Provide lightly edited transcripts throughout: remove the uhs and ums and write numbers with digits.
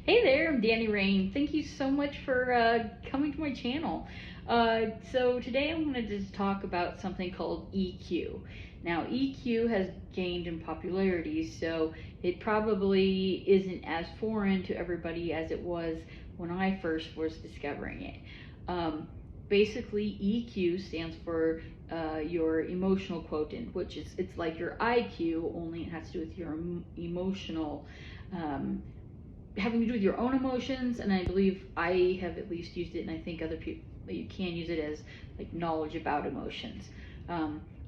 Hey there, I'm DaniRain. Thank you so much for coming to my channel. So today I wanted to talk about something called EQ. Now EQ has gained in popularity, so it probably isn't as foreign to everybody as it was when I first was discovering it. Basically, EQ stands for your emotional quotient, which is it's like your IQ, only it has to do with your emotional having to do with your own emotions. And I believe I have at least used it, and I think other people, you can use it as like knowledge about emotions.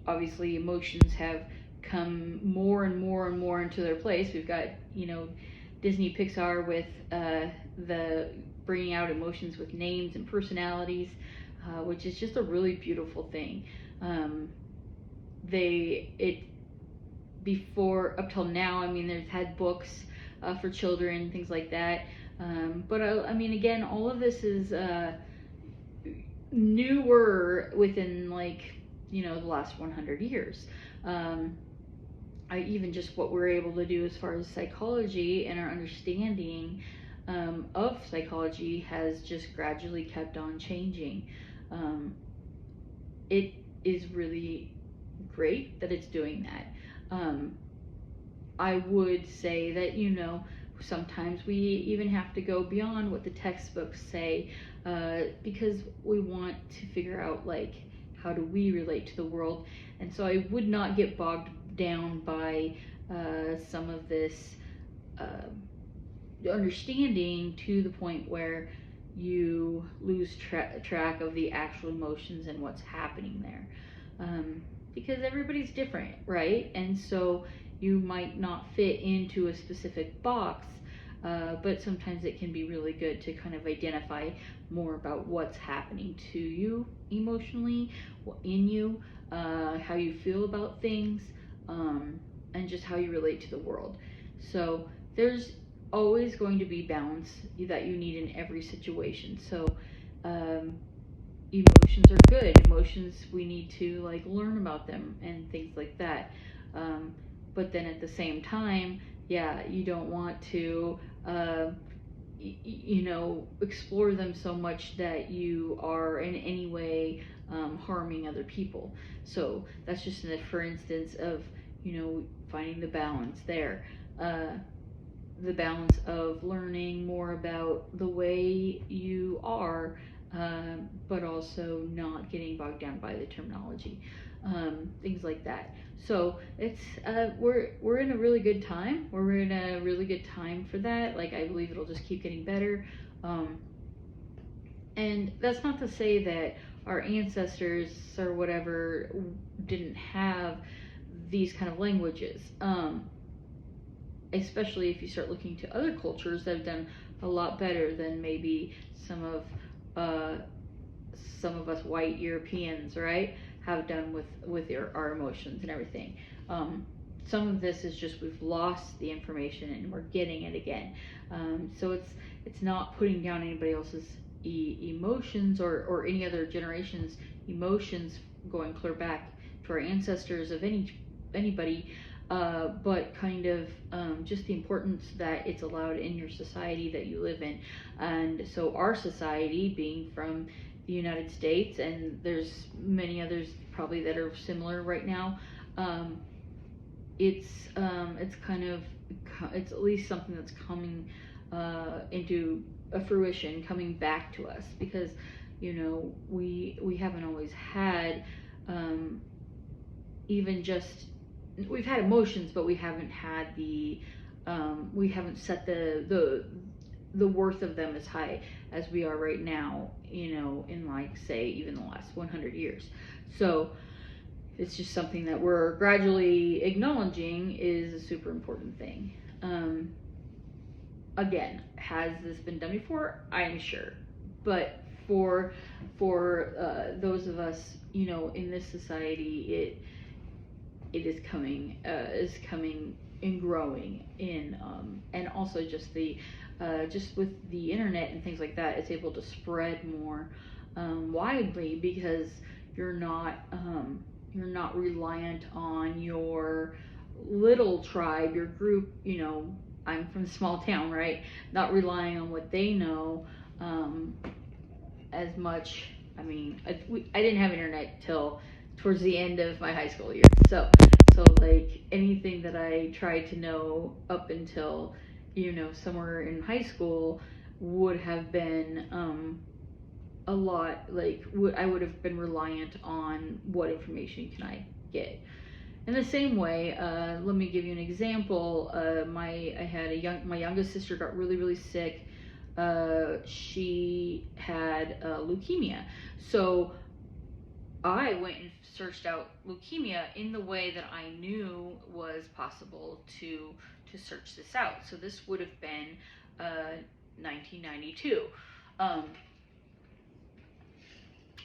Obviously emotions have come more and more and more into their place. We've got Disney Pixar with the bringing out emotions with names and personalities, which is just a really beautiful thing. Before, up till now, I mean, they've had books for children, things like that. But I mean, again, all of this is newer within the last 100 years. Even just what we're able to do as far as psychology and our understanding of psychology has just gradually kept on changing. It is really great that it's doing that. I would say that sometimes we even have to go beyond what the textbooks say, because we want to figure out how do we relate to the world. And so I would not get bogged down by some of this understanding to the point where you lose track of the actual emotions and what's happening there, because everybody's different, right? And so you might not fit into a specific box, but sometimes it can be really good to kind of identify more about what's happening to you emotionally, in you, how you feel about things, and just how you relate to the world. So there's always going to be balance that you need in every situation. So emotions are good. Emotions, we need to learn about them and things like that. But then at the same time, you don't want to explore them so much that you are in any way harming other people. So that's just for instance of finding the balance there. The balance of learning more about the way you are, but also not getting bogged down by the terminology, things like that. So it's we're in a really good time. We're in a really good time for that. I believe it'll just keep getting better. And that's not to say that our ancestors or whatever didn't have these kind of languages. Especially if you start looking to other cultures that have done a lot better than maybe some of us white Europeans, right, have done with our emotions and everything. Some of this is just we've lost the information and we're getting it again. So it's not putting down anybody else's emotions or any other generation's emotions, going clear back to our ancestors of anybody. But kind of just the importance that it's allowed in your society that you live in. And so our society, being from the United States, and there's many others probably that are similar right now, it's at least something that's coming into a fruition, coming back to us, because we haven't always had even just we've had emotions, but we haven't had we haven't set the worth of them as high as we are right now, in say even the last 100 years. So it's just something that we're gradually acknowledging is a super important thing. Again, has this been done before? I'm sure, but for those of us in this society, it is coming and growing in, and also just with the internet and things like that, it's able to spread more widely, because you're not reliant on your little tribe, your group, I'm from a small town, right? Not relying on what they know as much. I mean, I didn't have internet till towards the end of my high school years. So like anything that I tried to know up until, somewhere in high school would have been a lot, like, I would have been reliant on what information can I get. In the same way, let me give you an example. My youngest sister got really sick. She had leukemia. So I went and searched out leukemia in the way that I knew was possible to search this out. So this would have been 1992.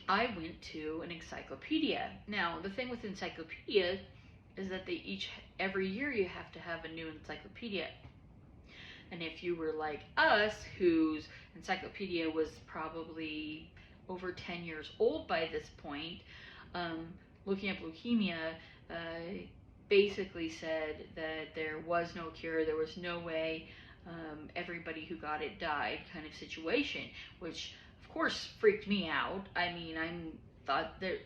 I went to an encyclopedia. Now, the thing with encyclopedia is that every year you have to have a new encyclopedia. And if you were like us, whose encyclopedia was probably over 10 years old by this point, looking up leukemia basically said that there was no cure, there was no way, everybody who got it died kind of situation, which of course freaked me out. I mean, I thought that,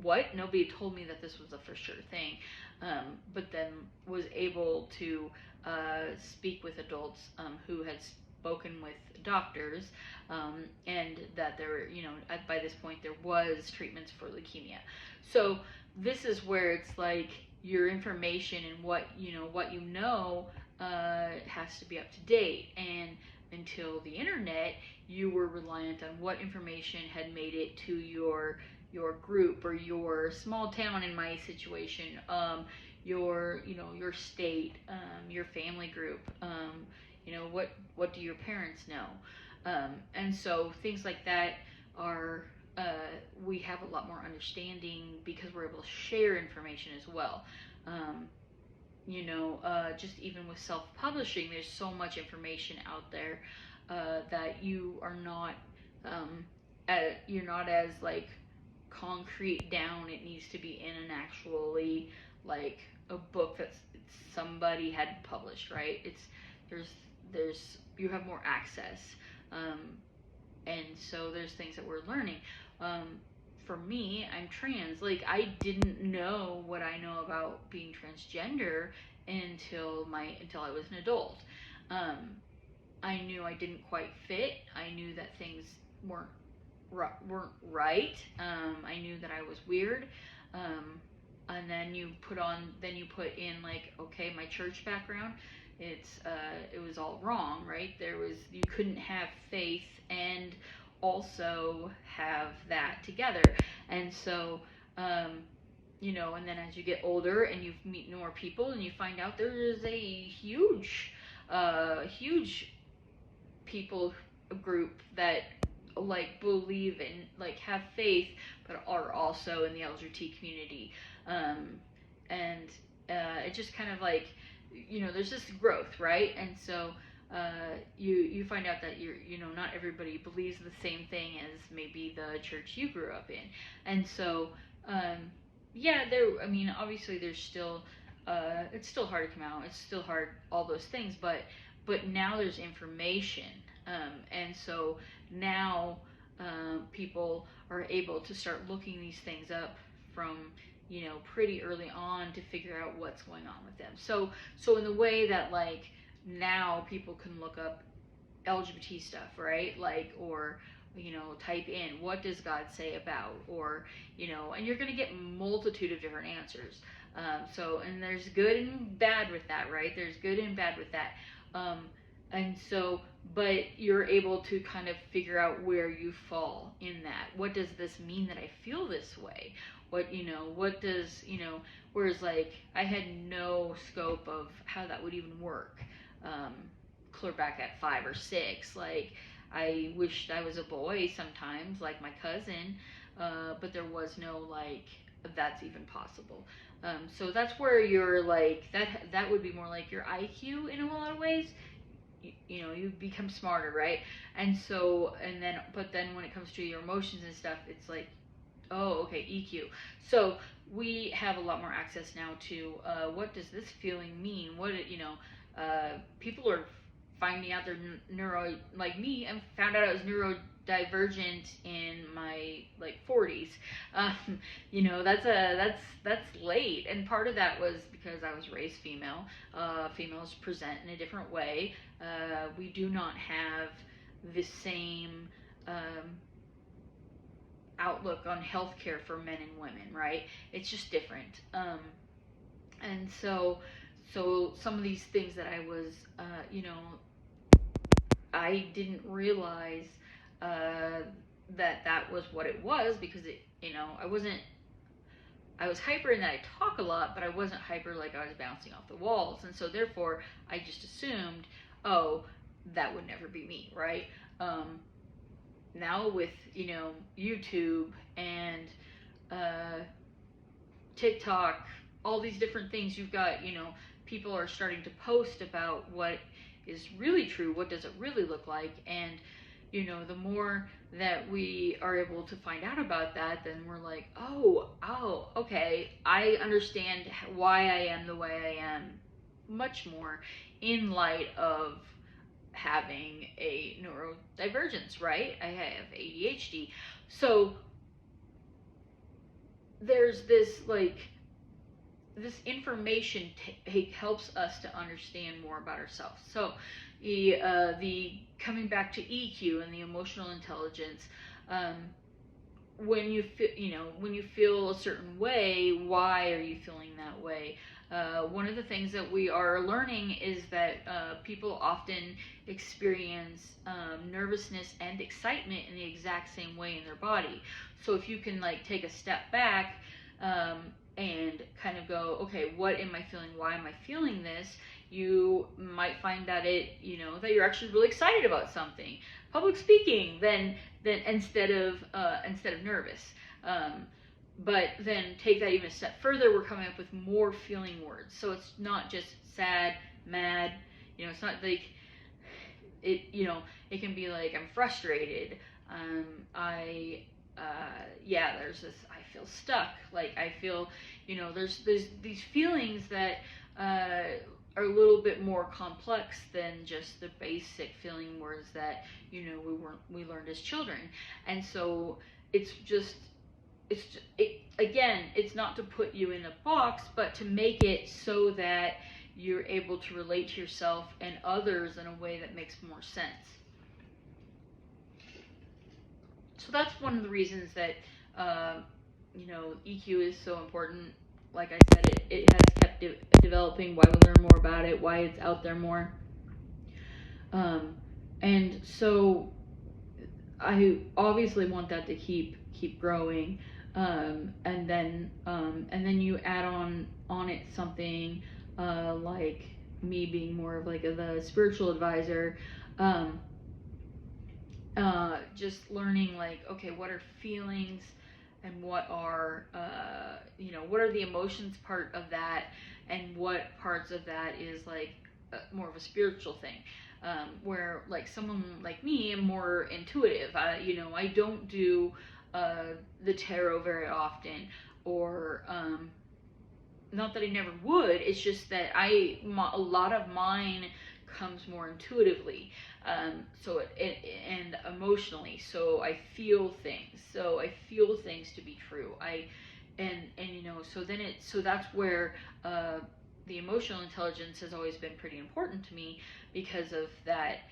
what? Nobody told me that this was a for sure thing. But then was able to speak with adults who had spoken with doctors, and that there, by this point there was treatments for leukemia. So this is where it's like your information and what you know has to be up to date. And until the internet, you were reliant on what information had made it to your group or your small town. In my situation, your state, your family group, what do your parents know, and so things like that are, we have a lot more understanding because we're able to share information as well. Just even with self-publishing, there's so much information out there that you are not, you're not as like concrete down. It needs to be in an actually like a book that somebody had published, right? There's you have more access, and so there's things that we're learning. For me, I'm trans. Like, I didn't know what I know about being transgender until I was an adult. I knew I didn't quite fit. I knew that things weren't right. I knew that I was weird. And then you put in like, okay, my church background, it was all wrong, right? You couldn't have faith and also have that together. And so, and then as you get older and you meet more people and you find out there is a huge people group that like believe in, like, have faith, but are also in the LGBT community. And it just kind of like, there's this growth, right? And so you find out that not everybody believes the same thing as maybe the church you grew up in. And so obviously there's still it's still hard to come out, it's still hard, all those things, but now there's information, and so now people are able to start looking these things up from pretty early on to figure out what's going on with them. So in the way that, like, now people can look up LGBT stuff, right? Like, or type in, what does God say about, or and you're going to get a multitude of different answers. And there's good and bad with that, right? There's good and bad with that. And so, but you're able to kind of figure out where you fall in that. What does this mean that I feel this way? What does, whereas, like, I had no scope of how that would even work. Clear back at 5 or 6, like, I wished I was a boy sometimes, like my cousin, but there was no, like, that's even possible. So that's where you're like, that would be more like your IQ in a lot of ways. You become smarter, right? And so, but then when it comes to your emotions and stuff, it's like, oh, okay, EQ. So we have a lot more access now to what does this feeling mean? people are finding out they're neuro, like me, and found out I was neurodivergent in my like 40s. Um, that's late, and part of that was because I was raised female. Females present in a different way. We do not have the same outlook on healthcare for men and women, right? It's just different. And so some of these things that I was, I didn't realize that was what it was, because I was hyper in that I talk a lot, but I wasn't hyper like I was bouncing off the walls. And so therefore I just assumed, oh, that would never be me, right? Now with, YouTube and TikTok, all these different things, you've got, people are starting to post about what is really true, what does it really look like, and the more that we are able to find out about that, then we're like, oh, okay, I understand why I am the way I am much more, in light of having a neurodivergence, right? I have ADHD. So there's this this information helps us to understand more about ourselves. So the coming back to EQ and the emotional intelligence, when you feel a certain way, why are you feeling that way? One of the things that we are learning is that people often experience nervousness and excitement in the exact same way in their body. So if you can take a step back and kind of go, okay, what am I feeling? Why am I feeling this? You might find that that you're actually really excited about something, public speaking, then instead of nervous. But then take that even a step further. We're coming up with more feeling words. So it's not just sad, mad. It's not like it. It can be like, I'm frustrated. There's this, I feel stuck, I feel, there's these feelings that are a little bit more complex than just the basic feeling words that we learned as children. And so it's not to put you in a box, but to make it so that you're able to relate to yourself and others in a way that makes more sense. So that's one of the reasons that EQ is so important. Like I said, it has kept developing. Why we learn more about it, why it's out there more. And so I obviously want that to keep growing. And then you add on it something like me being more of the spiritual advisor. Just learning okay, what are feelings, and what are what are the emotions part of that, and what parts of that is more of a spiritual thing, where someone like me am more intuitive. I don't do the tarot very often, or not that I never would. It's just that a lot of mine comes more intuitively, and emotionally. So I feel things. So I feel things to be true. So that's where the emotional intelligence has always been pretty important to me, because of that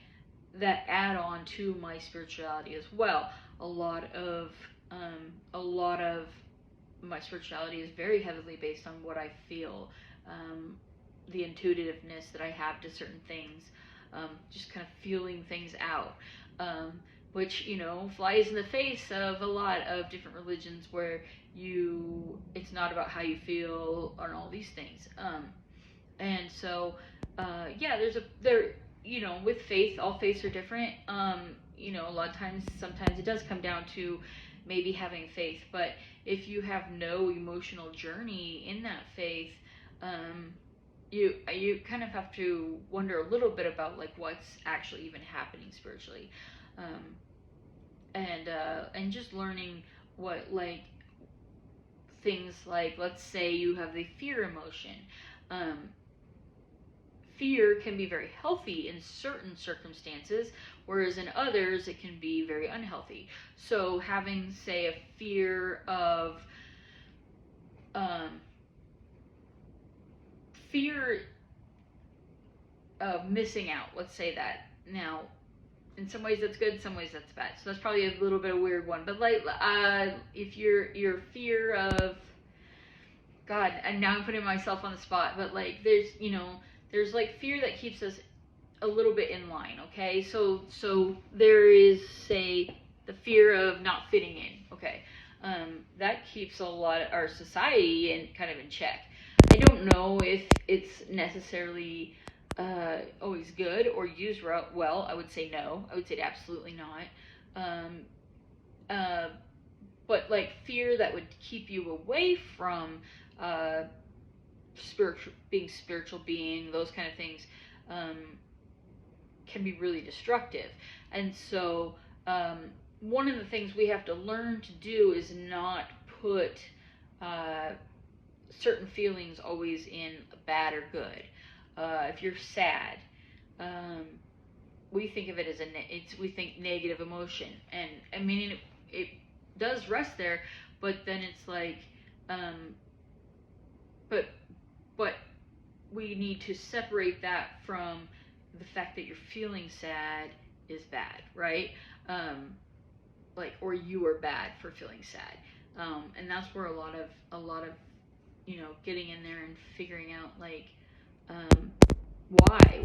add-on to my spirituality as well. A lot of my spirituality is very heavily based on what I feel, the intuitiveness that I have to certain things, just kind of feeling things out, which flies in the face of a lot of different religions, where it's not about how you feel and all these things. And so with faith, all faiths are different. A lot of times, sometimes it does come down to maybe having faith, but if you have no emotional journey in that faith, you kind of have to wonder a little bit about what's actually even happening spiritually, and just learning what things let's say you have the fear emotion. fear can be very healthy in certain circumstances, whereas in others it can be very unhealthy. So having, say, a fear of missing out, let's say that. Now, in some ways that's good, in some ways that's bad. So that's probably a little bit of a weird one. But like, if your fear of, God, and now I'm putting myself on the spot, but like there's like fear that keeps us a little bit in line, okay? So there is, say, the fear of not fitting in, okay? That keeps a lot of our society in kind of in check. I don't know if it's necessarily always good or used well. I would say no. I would say absolutely not. But like fear that would keep you away from spiritual being, those kind of things, can be really destructive. And so one of the things we have to learn to do is not put certain feelings always in bad or good. If you're sad, we think of it as we think negative emotion, and I mean it does rest there, but then it's like, but we need to separate that from the fact that you're feeling sad is bad, right? Like, or you are bad for feeling sad, and that's where a lot of getting in there and figuring out like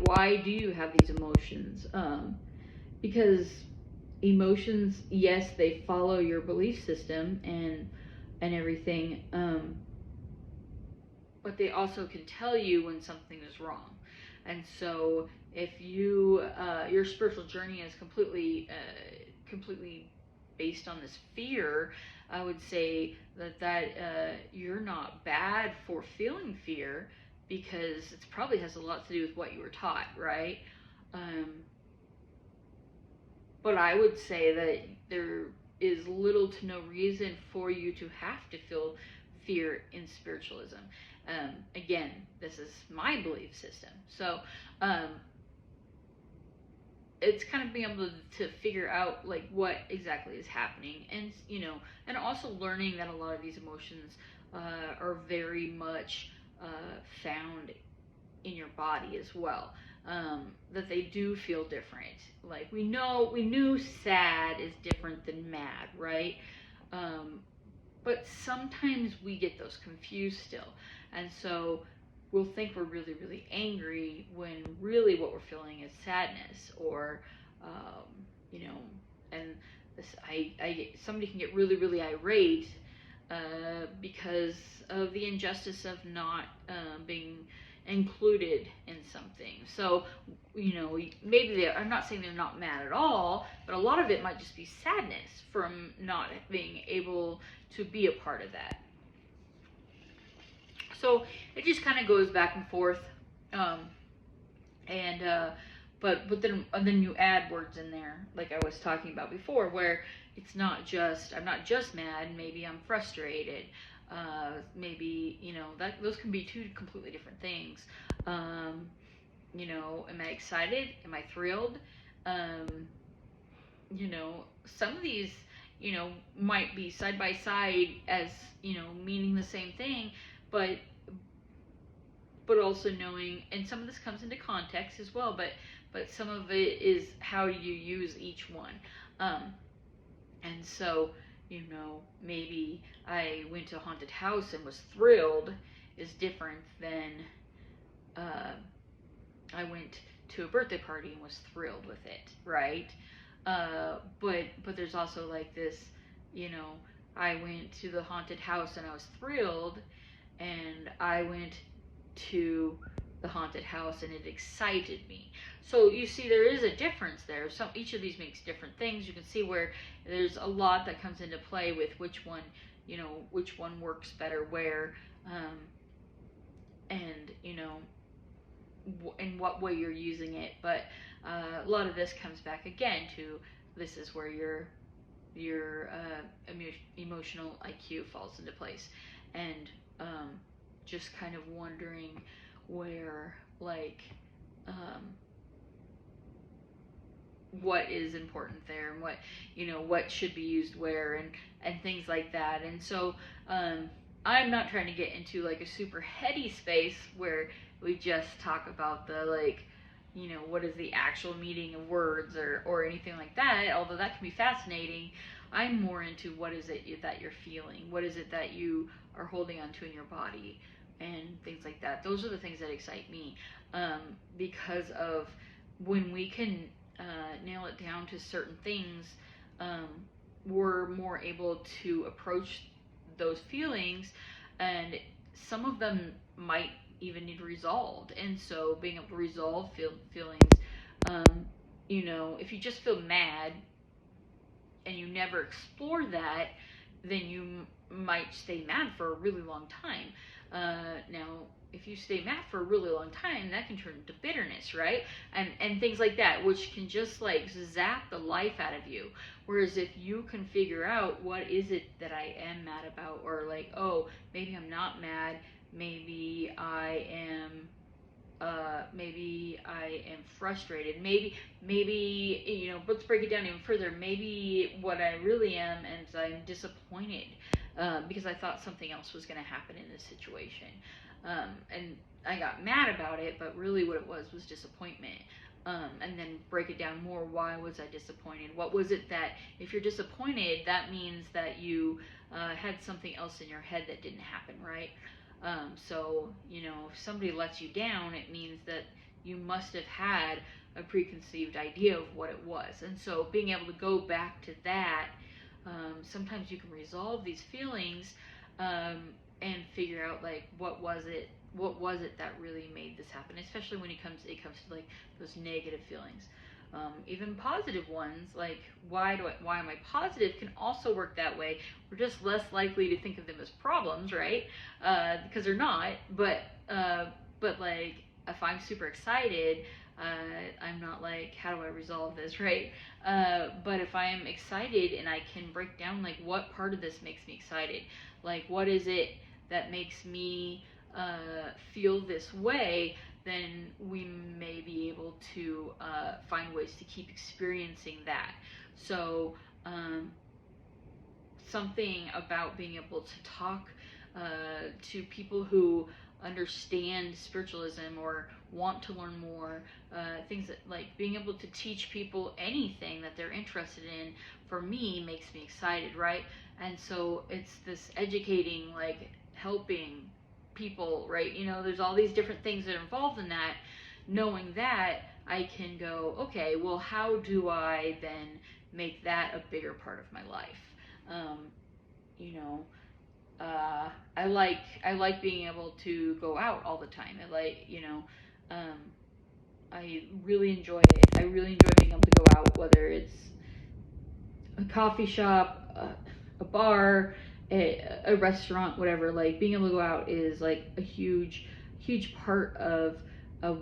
why do you have these emotions? Because emotions, yes, they follow your belief system and everything, but they also can tell you when something is wrong. And so if your spiritual journey is completely based on this fear, I would say that you're not bad for feeling fear, because it probably has a lot to do with what you were taught, right? But I would say that there is little to no reason for you to have to feel fear in spiritualism. Again, this is my belief system. So it's kind of being able to figure out like what exactly is happening, and and also learning that a lot of these emotions are very much found in your body as well. That they do feel different. Like we knew sad is different than mad, right? But sometimes we get those confused still, and so we'll think we're really, really angry when really what we're feeling is sadness, or and somebody can get really, really irate because of the injustice of not being included in something. So, maybe I'm not saying they're not mad at all, but a lot of it might just be sadness from not being able to be a part of that. So it just kind of goes back and forth, but then you add words in there, like I was talking about before, where it's not just, I'm not just mad, maybe I'm frustrated, maybe, that those can be two completely different things. Am I excited? Am I thrilled? Some of these, might be side by side as, meaning the same thing, but also knowing, and some of this comes into context as well, but some of it is how you use each one. And so, maybe I went to a haunted house and was thrilled is different than I went to a birthday party and was thrilled with it, right? But there's also like this, I went to the haunted house and I was thrilled, and I went to the haunted house and it excited me. So you see, there is a difference there. So each of these makes different things. You can see where there's a lot that comes into play with which one works better where, and in what way you're using it. But a lot of this comes back again to, this is where your emotional IQ falls into place, and just kind of wondering where, like, what is important there, and what should be used where, and things like that. And so I'm not trying to get into like a super heady space where we just talk about the what is the actual meaning of words or anything like that, although that can be fascinating. I'm more into what is it that you're feeling, what is it that you are holding onto in your body, and things like that. Those are the things that excite me, because of when we can nail it down to certain things, we're more able to approach those feelings, and some of them might even need resolved. And so being able to resolve feelings, if you just feel mad and you never explore that, then you might stay mad for a really long time. Now, if you stay mad for a really long time, that can turn into bitterness, right? And things like that, which can just like zap the life out of you. Whereas if you can figure out what is it that I am mad about, or like, oh, maybe I'm not mad, maybe I am frustrated. Maybe, let's break it down even further. Maybe what I really am is I'm disappointed because I thought something else was going to happen in this situation. And I got mad about it, but really what it was disappointment. And then break it down more. Why was I disappointed? What was it that, if you're disappointed, that means that you had something else in your head that didn't happen, right? So, if somebody lets you down, it means that you must have had a preconceived idea of what it was. And so being able to go back to that, sometimes you can resolve these feelings, and figure out like what was it that really made this happen, especially when it comes to like those negative feelings. Even positive ones, like why am I positive, can also work that way. We're just less likely to think of them as problems, right? Because they're not. But like if I'm super excited, I'm not like, how do I resolve this, right? But if I am excited and I can break down like what part of this makes me excited, like what is it that makes me feel this way, then we may be able to find ways to keep experiencing that. So something about being able to talk to people who understand spiritualism or want to learn more, things that like being able to teach people anything that they're interested in, for me, makes me excited, right? And so it's this educating, like helping people, right? There's all these different things that are involved in that. Knowing that, I can go, okay, well, how do I then make that a bigger part of my life? I like being able to go out all the time. I really enjoy it. I really enjoy being able to go out, whether it's a coffee shop, a bar, a restaurant, whatever. Like being able to go out is like a huge part of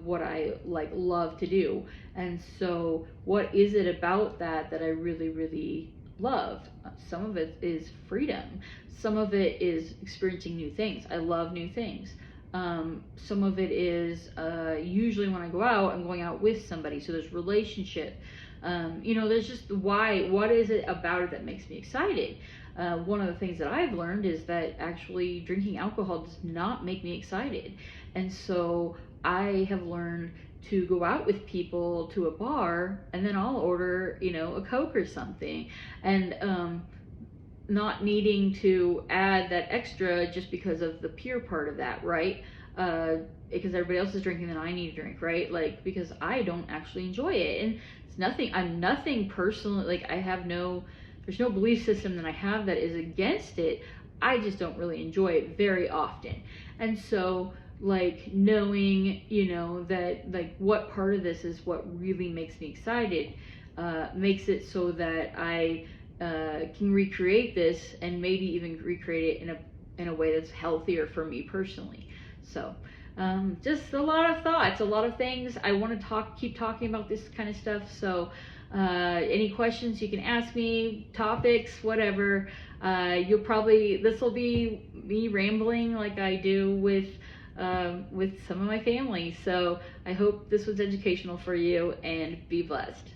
what I like love to do. And so what is it about that I really, really love? Some of it is freedom. Some of it is experiencing new things. I love new things. Some of it is usually when I go out, I'm going out with somebody, so there's relationship. There's just what is it about it that makes me excited? One of the things that I've learned is that actually drinking alcohol does not make me excited. And so I have learned to go out with people to a bar, and then I'll order, a Coke or something, and not needing to add that extra just because of the peer part of that, right? Because everybody else is drinking, then I need to drink, right? Like, because I don't actually enjoy it. And I'm nothing personally, like there's no belief system that I have that is against it. I just don't really enjoy it very often. And so like knowing, that like what part of this is what really makes me excited, makes it so that I can recreate this, and maybe even recreate it in a way that's healthier for me personally. So just a lot of thoughts, a lot of things. I want to keep talking about this kind of stuff. So any questions you can ask me, topics, whatever. This will be me rambling like I do with with some of my family. So I hope this was educational for you, and be blessed.